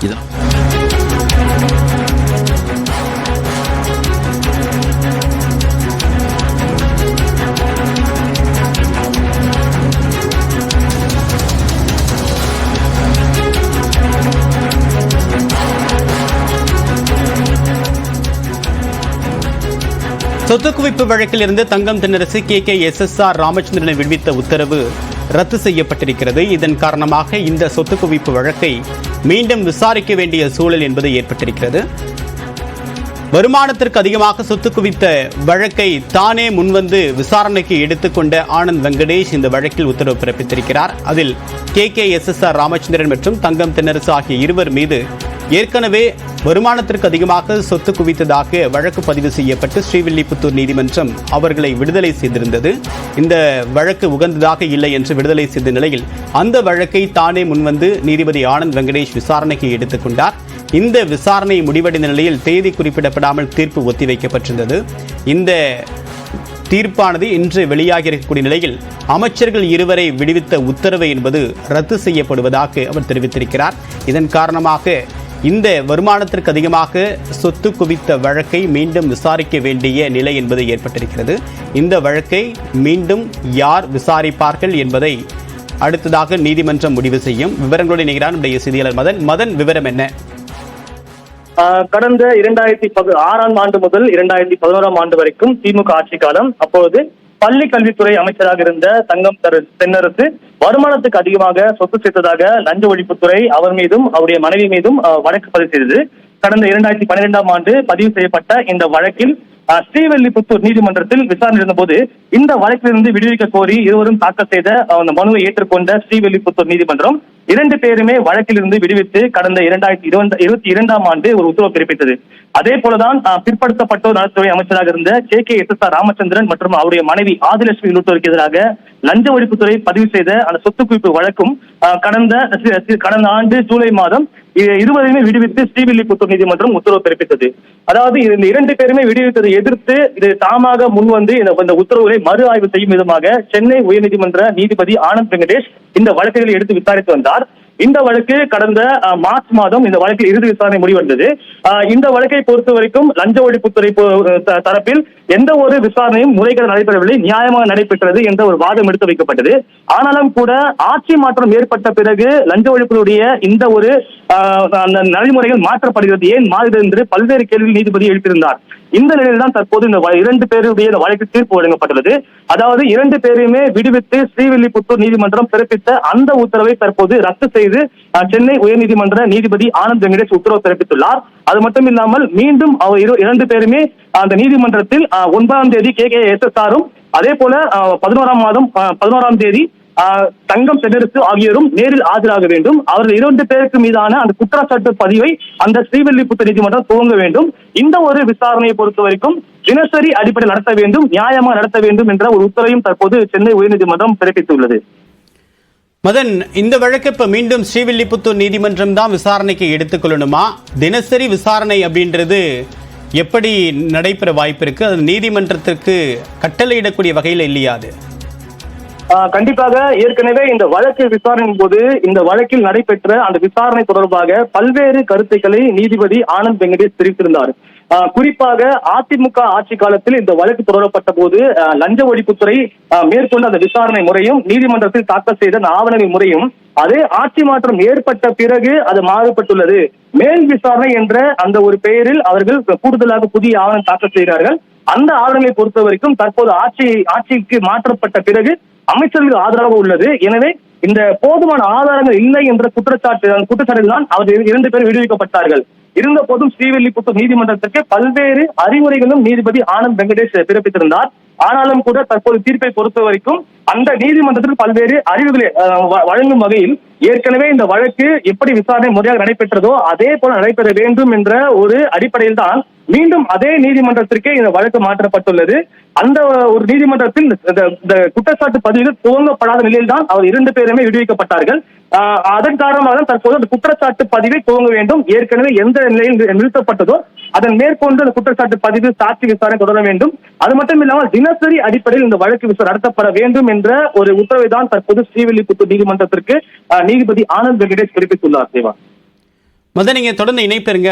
சொத்து குவிப்பு வழக்கில் இருந்து தங்கம் தென்னரசு KKSSR ராமச்சந்திரனை விடுவித்த உத்தரவு ரத்து செய்யப்பட்டிருக்கிறது. இதன் காரணமாக இந்த சொத்து குவிப்பு வழக்கை மீண்டும் விசாரிக்க வேண்டிய சூழல் என்பது ஏற்பட்டிருக்கிறது. வருமானத்திற்கு அதிகமாக சொத்து குவித்த வழக்கை தானே முன்வந்து விசாரணைக்கு எடுத்துக்கொண்ட ஆனந்த் வெங்கடேஷ் இந்த வழக்கில் உத்தரவு பிறப்பித்திருக்கிறார். அதில் KKSSR ராமச்சந்திரன் மற்றும் தங்கம் தென்னரசு ஆகிய இருவர் மீது ஏற்கனவே வருமானத்திற்கு அதிகமாக சொத்து குவித்ததாக வழக்கு பதிவு செய்யப்பட்டு ஸ்ரீவில்லிபுத்தூர் நீதிமன்றம் அவர்களை விடுதலை செய்திருந்தது. இந்த வழக்கு உகந்ததாக இல்லை என்று விடுதலை செய்த நிலையில் அந்த வழக்கை தானே முன்வந்து நீதிபதி ஆனந்த் வெங்கடேஷ் விசாரணைக்கு எடுத்துக்கொண்டார். இந்த விசாரணை முடிவடைந்த நிலையில் தேதி குறிப்பிடப்படாமல் தீர்ப்பு ஒத்திவைக்கப்பட்டிருந்தது. இந்த தீர்ப்பானது இன்று வெளியாகி இருக்கக்கூடிய நிலையில் அமைச்சர்கள் இருவரை விடுவித்த உத்தரவு என்பது ரத்து செய்யப்படுவதாக அவர் தெரிவித்திருக்கிறார். இதன் காரணமாக இந்த வருமானத்திற்கு அதிகமாக சொத்து குவித்த வழக்கை மீண்டும் விசாரிக்க வேண்டிய நிலை என்பது ஏற்பட்டிருக்கிறது. இந்த வழக்கை மீண்டும் யார் விசாரிப்பார்கள் என்பதை அடுத்ததாக நீதிமன்றம் முடிவு செய்யும். விவரங்களோடு இணைகிறார் நம்முடைய செய்தியாளர் மதன். விவரம் என்ன? கடந்த 2006ஆம் ஆண்டு முதல் 2011ஆம் ஆண்டு வரைக்கும் திமுக ஆட்சி காலம். அப்பொழுது பள்ளி கல்வித்துறை அமைச்சராக இருந்த தங்கம் தென்னரசு வருமானத்துக்கு அதிகமாக சொத்து சேர்த்ததாக லஞ்ச ஒழிப்புத்துறை அவர் மீதும் அவருடைய மனைவி மீதும் வழக்கு பதிவு செய்தது. கடந்த 2012ஆம் ஆண்டு பதிவு செய்யப்பட்ட இந்த வழக்கில் ஸ்ரீவில்லிபுத்தூர் நீதிமன்றத்தில் விசாரணை இருந்தபோது இந்த வழக்கிலிருந்து விடுவிக்க கோரி இருவரும் தாக்கல் செய்த அந்த மனுவை ஏற்றுக்கொண்ட ஸ்ரீவில்லிபுத்தூர் நீதிமன்றம் 2 பேருமே வழக்கிலிருந்து விடுவித்து கடந்த 2022ஆம் ஆண்டு ஒரு உத்தரவு பிறப்பித்தது. அதே போலதான் பிற்படுத்தப்பட்டோர் நலத்துறை அமைச்சராக இருந்த KKSSR ராமச்சந்திரன் மற்றும் அவருடைய மனைவி ஆதிலட்சுமி உள்ளிட்டோருக்கு எதிராக லஞ்ச ஒழிப்புத்துறை பதிவு செய்த அந்த சொத்து குவிப்பு வழக்கும் கடந்த ஆண்டு ஜூலை மாதம் இருவரையுமே விடுவித்து ஸ்ரீவில்லிபுத்தூர் நீதிமன்றம் உத்தரவு பிறப்பித்தது. அதாவது இந்த 2 பேருமே விடுவித்ததை எதிர்த்து இது தாமாக முன்வந்து இந்த உத்தரவுகளை மறு ஆய்வு செய்யும் விதமாக சென்னை உயர்நீதிமன்ற நீதிபதி ஆனந்த் வெங்கடேஷ் இந்த வழக்குகளை எடுத்து விசாரித்து வந்தார். இந்த வழக்கு கடந்த மார்ச் மாதம் இந்த வழக்கில் இறுதி விசாரணை முடிவடைந்தது. இந்த வழக்கை பொறுத்த வரைக்கும் லஞ்ச ஒழிப்புத்துறை தரப்பில் எந்த ஒரு விசாரணையும் முறைகேடு நடைபெறவில்லை, நியாயமாக நடைபெற்றது என்ற ஒரு வாதம் எடுத்து வைக்கப்பட்டது. ஆனாலும் கூட ஆட்சி மாற்றம் ஏற்பட்ட பிறகு லஞ்ச ஒழிப்புடைய இந்த ஒரு நடைமுறைகள் மாற்றப்படுகிறது, ஏன் மாறுகிறது என்று பல்வேறு கேள்விகள் நீதிபதி எழுப்பியிருந்தார். இந்த நிலையில் தான் தற்போது இந்த 2 பேருடைய வழக்கு தீர்ப்பு வழங்கப்பட்டுள்ளது. அதாவது 2 பேரையுமே விடுவித்து ஸ்ரீவில்லிபுத்தூர் நீதிமன்றம் பிறப்பித்த அந்த உத்தரவை தற்போது ரத்து செய்து சென்னை உயர்நீதிமன்ற நீதிபதி ஆனந்த் வெங்கடேஷ் உத்தரவு பிறப்பித்துள்ளார். அது மட்டும் இல்லாமல் மீண்டும் அவர் 2 பேருமே அந்த நீதிமன்றத்தில் 9ஆம் தேதி KKSSRம் அதே போல 11ஆம் தேதி தங்கம் தென்னரசு ஆகியோரும் நேரில் ஆஜராக வேண்டும். அவர்கள் 2 பேருக்கு மீதான அந்த குற்றச்சாட்டு பதிவை அந்த ஸ்ரீவில்லிபுத்தூர் நீதிமன்றம் துவங்க வேண்டும். இந்த ஒரு விசாரணையை பொறுத்த வரைக்கும் தினசரி அடிப்படையில் நடத்த வேண்டும், நியாயமாக நடத்த வேண்டும் என்ற ஒரு உத்தரவையும் தற்போது சென்னை உயர்நீதிமன்றம் பிறப்பித்துள்ளது. மதன், இந்த வழக்கு இப்ப மீண்டும் ஸ்ரீவில்லிபுத்தூர் நீதிமன்றம் தான் விசாரணைக்கு எடுத்துக்கொள்ளணுமா? தினசரி விசாரணை அப்படின்றது எப்படி நடைபெற வாய்ப்பு இருக்கு? அது நீதிமன்றத்திற்கு கட்டளையிடக்கூடிய வகையில் இல்லையா? அது கண்டிப்பாக ஏற்கனவே இந்த வழக்கு விசாரணையின் போது இந்த வழக்கில் நடைபெற்ற அந்த விசாரணை தொடர்பாக பல்வேறு கருத்துக்களை நீதிபதி ஆனந்த் வெங்கடேஷ் தெரிவித்திருந்தார். குறிப்பாக அதிமுக ஆட்சி காலத்தில் இந்த வழக்கு தொடரப்பட்ட போது லஞ்ச ஒழிப்புத்துறை மேற்கொண்ட அந்த விசாரணை முறையும் நீதிமன்றத்தில் தாக்கல் செய்த அந்த ஆவணங்கள் முறையும் அதே ஆட்சி மாற்றம் ஏற்பட்ட பிறகு அது மாறுபட்டுள்ளது. மேல் விசாரணை என்ற அந்த ஒரு பெயரில் அவர்கள் கூடுதலாக புதிய ஆவணம் தாக்கல் செய்கிறார்கள். அந்த ஆவணங்களை பொறுத்த வரைக்கும் தற்போது ஆட்சிக்கு மாற்றப்பட்ட பிறகு அமைச்சர்களுக்கு ஆதரவாக உள்ளது. எனவே இந்த போதுமான ஆதாரங்கள் இல்லை என்ற குற்றச்சாட்டில் தான் அவர்கள் 2 பேர் விடுவிக்கப்பட்டார்கள். இருந்த போதும் ஸ்ரீவில்லிபுத்தூர் நீதிமன்றத்திற்கு பல்வேறு அறிவுரைகளும் நீதிபதி ஆனந்த் வெங்கடேஷ் பிறப்பித்திருந்தார். ஆனாலும் கூட தற்போது தீர்ப்பை பொறுத்த வரைக்கும் அந்த நீதிமன்றத்தில் பல்வேறு அறிவுகளை வழங்கும் வகையில் ஏற்கனவே இந்த வழக்கு எப்படி விசாரணை முறையாக நடைபெற்றதோ அதே போல நடைபெற வேண்டும் என்ற ஒரு அடிப்படையில் தான் மீண்டும் அதே நீதிமன்றத்திற்கே இந்த வழக்கு மாற்றப்பட்டுள்ளது. அந்த ஒரு நீதிமன்றத்தில் இந்த குற்றச்சாட்டு பதிவுகள் துவங்கப்படாத நிலையில் தான் அவர் 2 பேருமே விடுவிக்கப்பட்டார்கள். அதன் காரணமாக தான் தற்போது அந்த குற்றச்சாட்டு பதிவை துவங்க வேண்டும். ஏற்கனவே எந்த நிலையில் நிறுத்தப்பட்டதோ அதன் மேற்கொண்டு அந்த குற்றச்சாட்டு பதிவு சாட்சி விசாரணை தொடர வேண்டும். அது மட்டும் இல்லாமல் தினசரி அடிப்படையில் இந்த வழக்கு விசாரணை நடத்தப்பட வேண்டும் என்ற ஒரு உத்தரவை தான் தற்போது ஸ்ரீவில்லிபுத்தூர் நீதிமன்றத்திற்கு நீதிபதி ஆனந்த் வெங்கடேஷ் பிறப்பித்துள்ளார். தேவா நீங்க தொடர்ந்து இணைப்பெறுங்க.